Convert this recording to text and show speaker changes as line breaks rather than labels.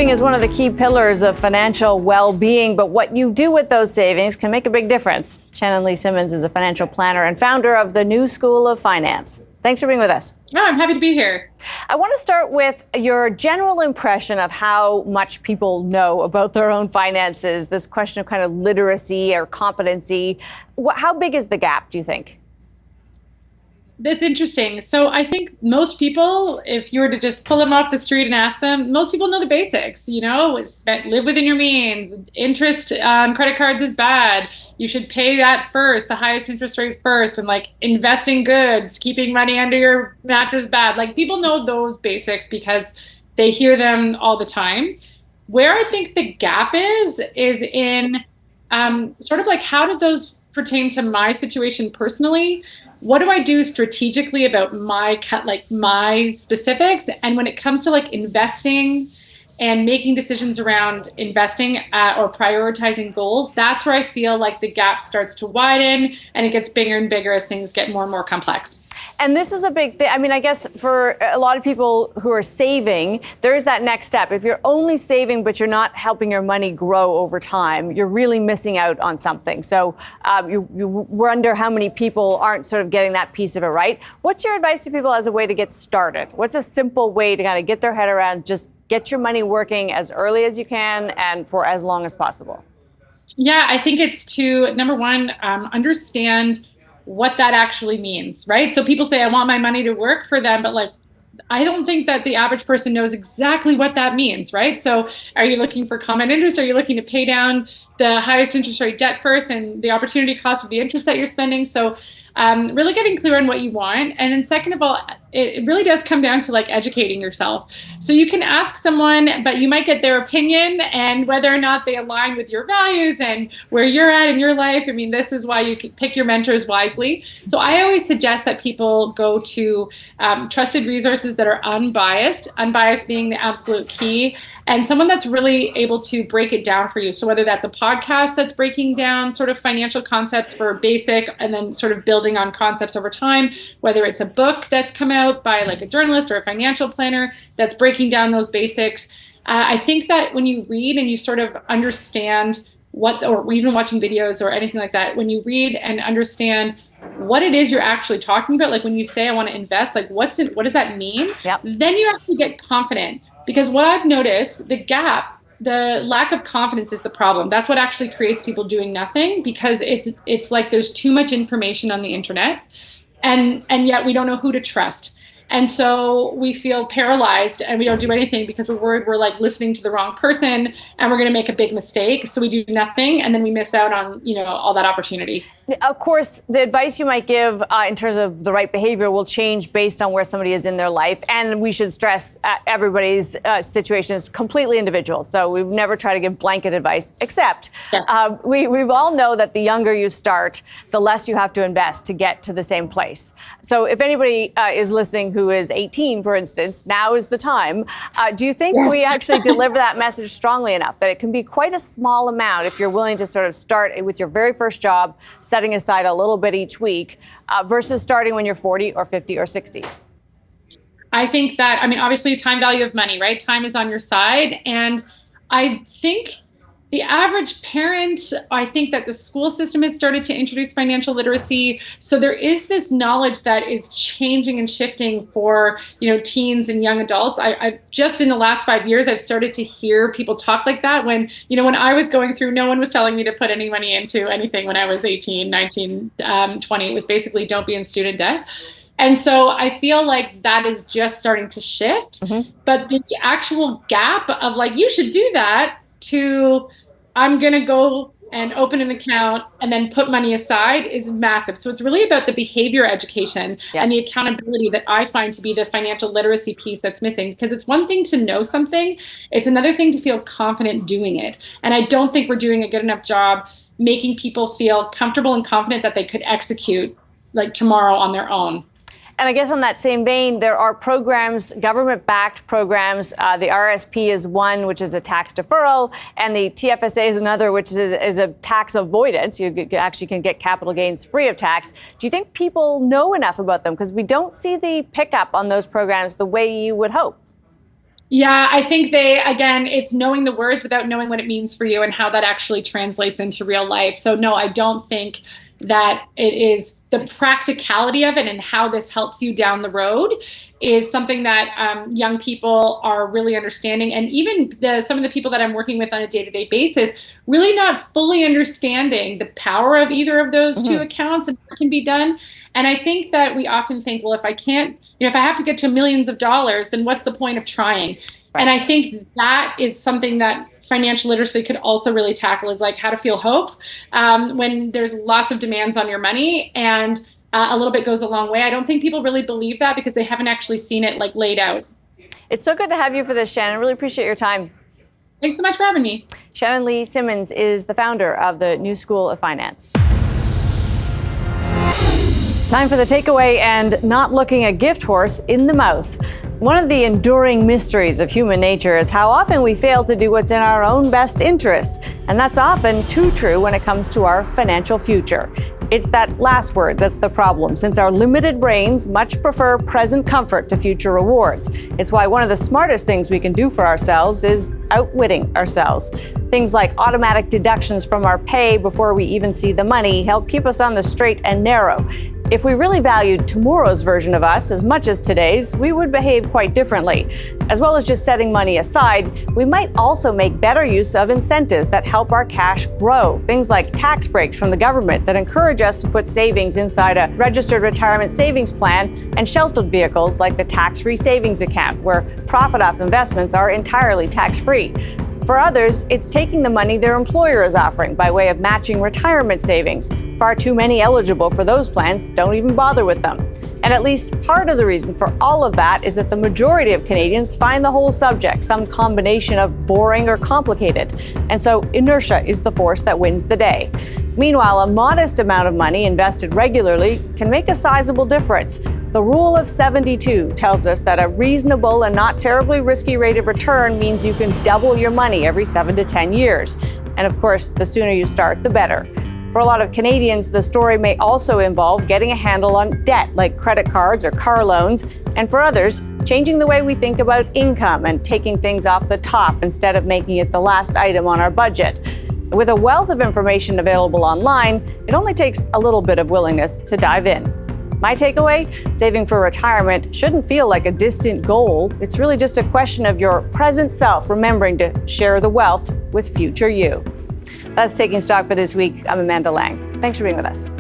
Saving is one of the key pillars of financial well-being, but what you do with those savings can make a big difference. Shannon Simmons is a financial planner and founder of the New School of Finance. Thanks for being with us.
Oh, I'm happy to be here.
I want to start with your general impression of how much people know about their own finances, this question of kind of literacy or competency. How big is the gap, do you think?
That's interesting. So I think most people, if you were to just pull them off the street and ask them, most people know the basics, live within your means. Interest on credit cards is bad. You should pay that first, the highest interest rate first, and invest in goods, keeping money under your mattress bad. People know those basics because they hear them all the time. Where I think the gap is in how do those pertain to my situation personally? What do I do strategically about my specifics? And when it comes to investing and making decisions around investing or prioritizing goals, that's where I feel like the gap starts to widen and it gets bigger and bigger as things get more and more complex.
And this is a big thing. I mean, I guess for a lot of people who are saving, there is that next step. If you're only saving, but you're not helping your money grow over time, you're really missing out on something. So you wonder how many people aren't sort of getting that piece of it right. What's your advice to people as a way to get started? What's a simple way to kind of get their head around just get your money working as early as you can and for as long as possible?
Yeah, I think it's to, number one, understand what that actually means, right? So people say, I want my money to work for them, but I don't think that the average person knows exactly what that means, right? So are you looking for common interest? Are you looking to pay down the highest interest rate debt first and the opportunity cost of the interest that you're spending? So really getting clear on what you want. And then second of all, it really does come down to educating yourself. So you can ask someone, but you might get their opinion and whether or not they align with your values and where you're at in your life. I mean, this is why you can pick your mentors wisely. So I always suggest that people go to trusted resources that are unbiased being the absolute key, and someone that's really able to break it down for you. So whether that's a podcast that's breaking down sort of financial concepts for basic and then sort of building on concepts over time, whether it's a book that's come out by a journalist or a financial planner that's breaking down those basics. I think that when you read and you sort of understand or even watching videos or anything like that, when you read and understand what it is you're actually talking about, when you say I want to invest, what does that mean?
Yep. Then
you actually get confident. Because what I've noticed, the lack of confidence is the problem. That's what actually creates people doing nothing, because it's like there's too much information on the internet and yet we don't know who to trust. And so we feel paralyzed and we don't do anything because we're worried we're listening to the wrong person and we're going to make a big mistake. So we do nothing and then we miss out on, all that opportunity.
Of course, the advice you might give in terms of the right behavior will change based on where somebody is in their life. And we should stress everybody's situation is completely individual. So we've never tried to give blanket advice, except we all know that the younger you start, the less you have to invest to get to the same place. So if anybody is listening who is 18, for instance, now is the time. Do you think we actually deliver that message strongly enough that it can be quite a small amount if you're willing to sort of start with your very first job, setting aside a little bit each week versus starting when you're 40 or 50 or 60?
I think that, obviously time value of money, right? Time is on your side. And I think the average parent, I think that the school system has started to introduce financial literacy. So there is this knowledge that is changing and shifting for, teens and young adults. I just in the last 5 years, I've started to hear people talk like that when I was going through, no one was telling me to put any money into anything when I was 18, 19, 20. It was basically don't be in student debt. And so I feel like that is just starting to shift. Mm-hmm. But the actual gap of you should do that to I'm going to go and open an account and then put money aside is massive. So it's really about the behavior education and the accountability that I find to be the financial literacy piece that's missing. Because it's one thing to know something. It's another thing to feel confident doing it. And I don't think we're doing a good enough job making people feel comfortable and confident that they could execute tomorrow on their own.
And I guess on that same vein, there are programs, government-backed programs. The RSP is one, which is a tax deferral, and the TFSA is another, which is a tax avoidance. You actually can get capital gains free of tax. Do you think people know enough about them? Because we don't see the pickup on those programs the way you would hope.
Yeah, I think again, it's knowing the words without knowing what it means for you and how that actually translates into real life. So, no, I don't think that it is the practicality of it and how this helps you down the road is something that young people are really understanding. And even some of the people that I'm working with on a day-to-day basis, really not fully understanding the power of either of those two accounts and what can be done. And I think that we often think, well, if I can't, if I have to get to millions of dollars, then what's the point of trying?
Right.
And I think that is something that financial literacy could also really tackle, is like how to feel hope when there's lots of demands on your money, and a little bit goes a long way. I don't think people really believe that because they haven't actually seen it like laid out.
It's so good to have you for this, Shannon. Really appreciate your time.
Thanks so much for having me.
Shannon Lee Simmons is the founder of the New School of Finance. Time for the takeaway and not looking a gift horse in the mouth. One of the enduring mysteries of human nature is how often we fail to do what's in our own best interest. And that's often too true when it comes to our financial future. It's that last word that's the problem, since our limited brains much prefer present comfort to future rewards. It's why one of the smartest things we can do for ourselves is outwitting ourselves. Things like automatic deductions from our pay before we even see the money help keep us on the straight and narrow. If we really valued tomorrow's version of us as much as today's, we would behave quite differently. As well as just setting money aside, we might also make better use of incentives that help our cash grow. Things like tax breaks from the government that encourage us to put savings inside a registered retirement savings plan, and sheltered vehicles like the tax-free savings account, where profit off investments are entirely tax-free. For others, it's taking the money their employer is offering by way of matching retirement savings. Far too many eligible for those plans don't even bother with them. And at least part of the reason for all of that is that the majority of Canadians find the whole subject some combination of boring or complicated. And so inertia is the force that wins the day. Meanwhile, a modest amount of money invested regularly can make a sizable difference. The rule of 72 tells us that a reasonable and not terribly risky rate of return means you can double your money every 7 to 10 years. And of course, the sooner you start, the better. For a lot of Canadians, the story may also involve getting a handle on debt, like credit cards or car loans. And for others, changing the way we think about income and taking things off the top instead of making it the last item on our budget. With a wealth of information available online, it only takes a little bit of willingness to dive in. My takeaway, saving for retirement shouldn't feel like a distant goal. It's really just a question of your present self remembering to share the wealth with future you. That's Taking Stock for this week. I'm Amanda Lang. Thanks for being with us.